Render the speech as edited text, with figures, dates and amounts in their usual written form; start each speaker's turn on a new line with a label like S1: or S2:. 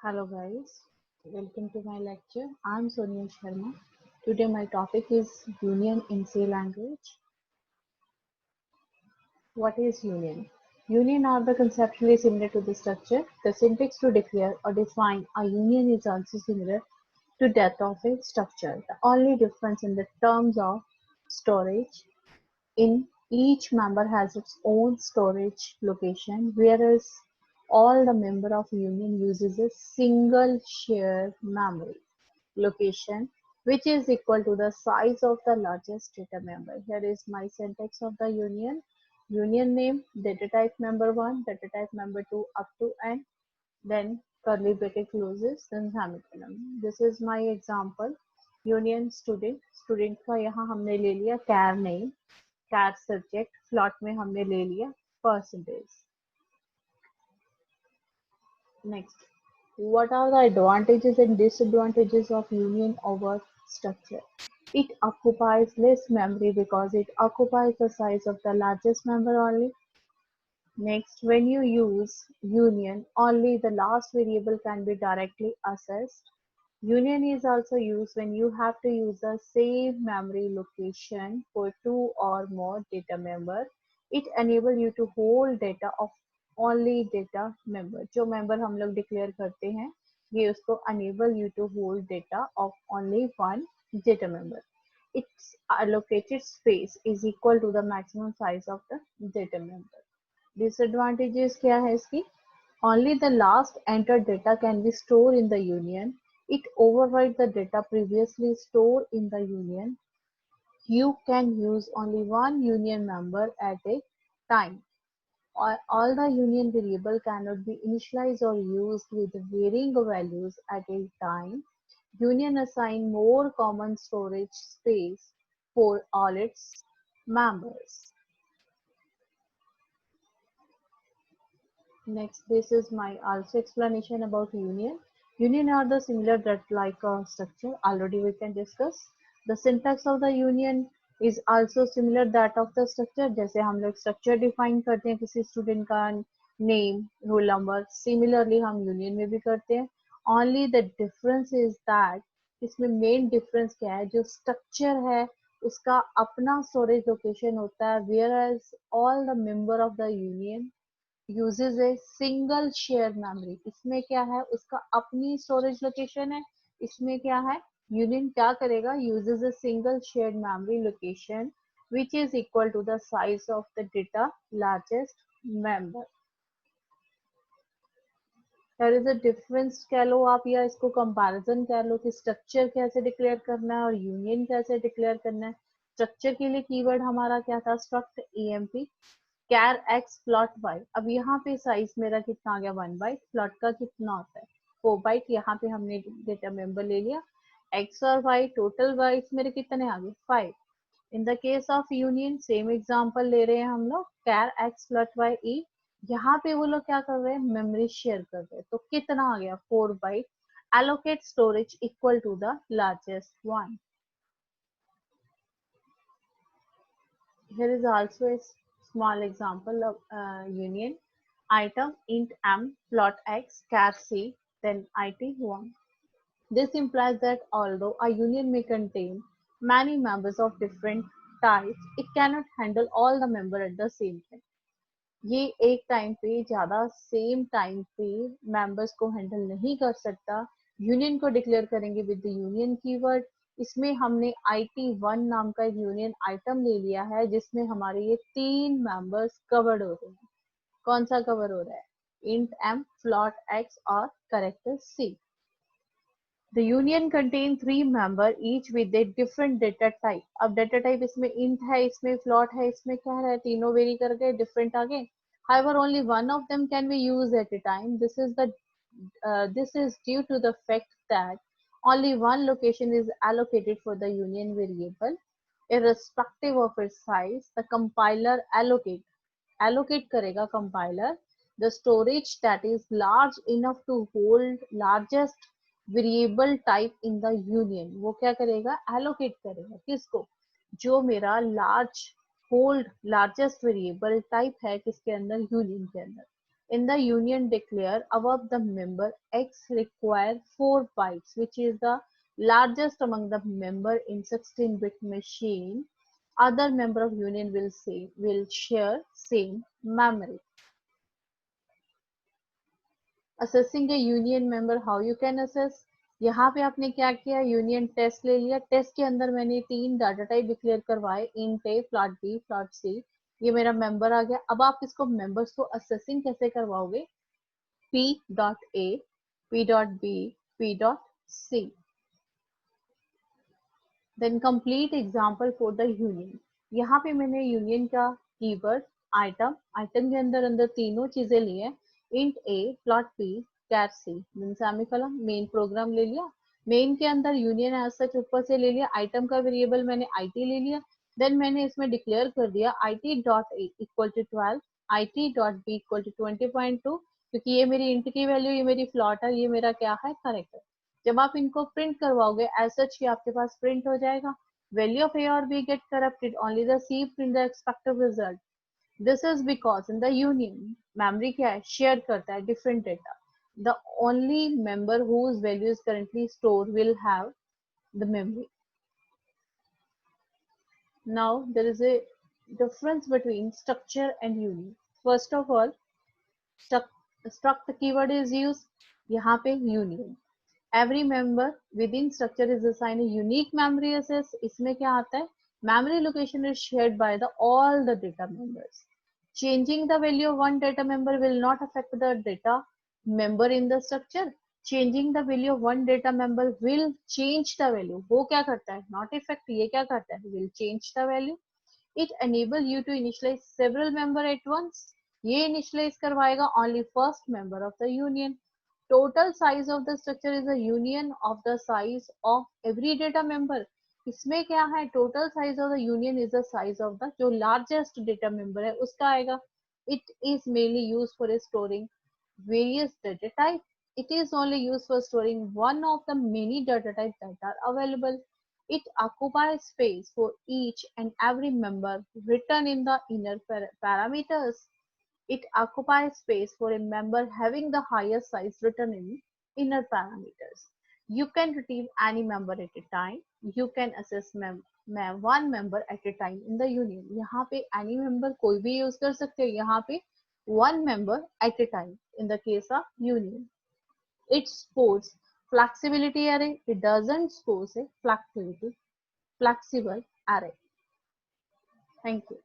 S1: Hello guys, welcome to my lecture. I'm Sonia Sharma. Today my topic is union in C language. What is union? Union are the conceptually similar to the structure. The syntax to declare or define a union is also similar to that of a structure. The only difference in the terms of storage in each member has its own storage location, whereas all the member of union uses a single shared memory location which is equal to the size of the largest data member. Here is my syntax of the union. Union name, data type member 1, data type member 2 up to n, then curly bracket closes, then semicolon. This is my example. Union student, student का यहाँ हमने ले लिया char name, char subject, float में हमने ले लिया percentage. Next, what are the advantages and disadvantages of union over structure? It occupies less memory because it occupies the size of the largest member only. Next, when you use union, only the last variable can be directly accessed. Union is also used when you have to use the same memory location for two or more data member. It enables you to hold data of only data member. जो member हम लोग declare करते हैं, ये उसको enable you to hold data of only one data member. Its allocated space is equal to the maximum size of the data member. Disadvantages क्या है इसकी? Only the last entered data can be stored in the union. It overrides the data previously stored in the union. You can use only one union member at a time. All the union variable cannot be initialized or used with varying values at a time. Union assign more common storage space for all its members. Next, this is my also explanation about union. Union are the similar that like a structure. Already we can discuss. The syntax of the union is also similar that of the structure. जैसे हम लोग structure define करते हैं किसी student का name, roll number. Similarly हम union में भी करते हैं. Only the difference is that इसमें main difference क्या है? जो structure है उसका अपना storage location होता है, whereas all the member of the union uses a single shared memory. इसमें क्या है उसका अपनी storage location है. इसमें क्या है union क्या करेगा uses a single shared memory location which is equal to the size of the data largest member. There is a difference कह लो आप या इसको comparison कह लो कि structure कैसे declare करना है और union कैसे declare करना है. Structure के लिए keyword हमारा क्या था struct emp कैर एक्स प्लॉट वाई. अब यहाँ पे साइज मेरा कितना आ गया 1 बाइट. प्लॉट का कितना होता है 4 बाइट. यहाँ पे हमने डेटा मेंबर ले लिया एक्स और वाई. टोटल बाइट्स मेरे कितने आ गए 5. In the case of union same example ले रहे हैं हम लोग कैर एक्स प्लॉट वाई ई. यहाँ पे वो लोग क्या कर रहे हैं मेमोरी शेयर कर रहे हैं. तो कितना आ गया 4 bite. allocate storage equal to the largest one. Here is also a small example of union. Item int m plot x char c then it1. This implies that although a union may contain many members of different types, it cannot handle all the members at the same time. ये एक time पे ज्यादा same time पे members को handle नहीं कर सकता. Union को डिक्लेयर करेंगे विद द यूनियन कीवर्ड. इसमें हमने IT1 नाम का एक यूनियन आइटम ले लिया है जिसमें हमारे ये 3 मेंबर्स कवर्ड हो रहे हैं. कौन सा कवर हो रहा है इंट m फ्लॉट x और character c. The union contain 3 member each with a different data type. अब data type इसमें int है, इसमें float है, इसमें क्या है, तीनों वेरी कर गए, different आ गए. However, only one of them can be used at a time. This is due to the fact that only one location is allocated for the union variable, irrespective of its size. The compiler allocate करेगा compiler the storage that is large enough to hold largest variable type in the union. वो क्या करेगा allocate करेगा किसको जो मेरा large hold largest variable type है किसके अंदर यूनियन के अंदर. In the union declare above the member X require 4 bytes, which is the largest among the member in 16-bit machine. Other member of union will share same memory. Assessing a union member, how you can assess? यहाँ पे आपने क्या किया, union test ले लिया, test के अंदर मैंने 3 डाटा टाइप डिक्लेयर करवाए, इंट ए, फ्लॉट बी, फ्लॉट सी, ये मेरा मेंबर आ गया। अब आप इसको मेंबर्स को असेसिंग कैसे करवाओगे? p dot a, p dot b, p dot c, then complete example for the union. यहाँ पे मैंने यूनियन का कीवर्ड आइटम, आइटम के अंदर अंदर तीनों चीजें ली है, इंट ए, प्लॉट पी, कैर सी, देन सेमीकोलन, मेन प्रोग्राम ले लिया। मेन के अंदर यूनियन एज सच ऊपर से ले लिया, आइटम का वेरिएबल मैंने आईटी ले लिया, देन मैंने इसमें डिक्लेयर कर दिया IT dot A equal to 12, IT dot B equal to 20.2, क्योंकि ये मेरी इंट की वैल्यू, ये मेरी फ्लॉट है, ये मेरा क्या है, करेक्टर। जब आप इनको प्रिंट करवाओगे एज सच ही आपके पास प्रिंट हो जाएगा, value of A or B get corrupted, only the C print the expected result. This is because in the union memory क्या है, शेयर करता है different data. The only member whose value is currently stored will have the memory. Now there is a difference between structure and union. First of all, struct keyword is used, यहाँ पे union. Every member within structure is assigned a unique memory access. इसमें क्या आता है, memory location is shared by the all the data members. Changing the value of one data member will not affect the data member in the structure. Changing the value of one data member will change the value. वो क्या करता है, not affect, ये क्या करता है, will change the value. It enable you to initialize several member at once. ये initialize करवाएगा only first member of the union. Total size of the structure is a union of the size of every data member. इसमें क्या है, total size of the union is the size of the जो largest data member है उसका आएगा. It is mainly used for storing various data types. It is only used for storing one of the many data types that are available. It occupies space for each and every member written in the inner parameters. It occupies space for a member having the highest size written in inner parameters. You can retrieve any member at a time. You can access one member at a time in the union. यहाँ पे any member कोई भी use कर सकते हैं, यहाँ पे one member at a time in the case of union. It supports flexibility array. It doesn't suppose a flexible array. Thank you.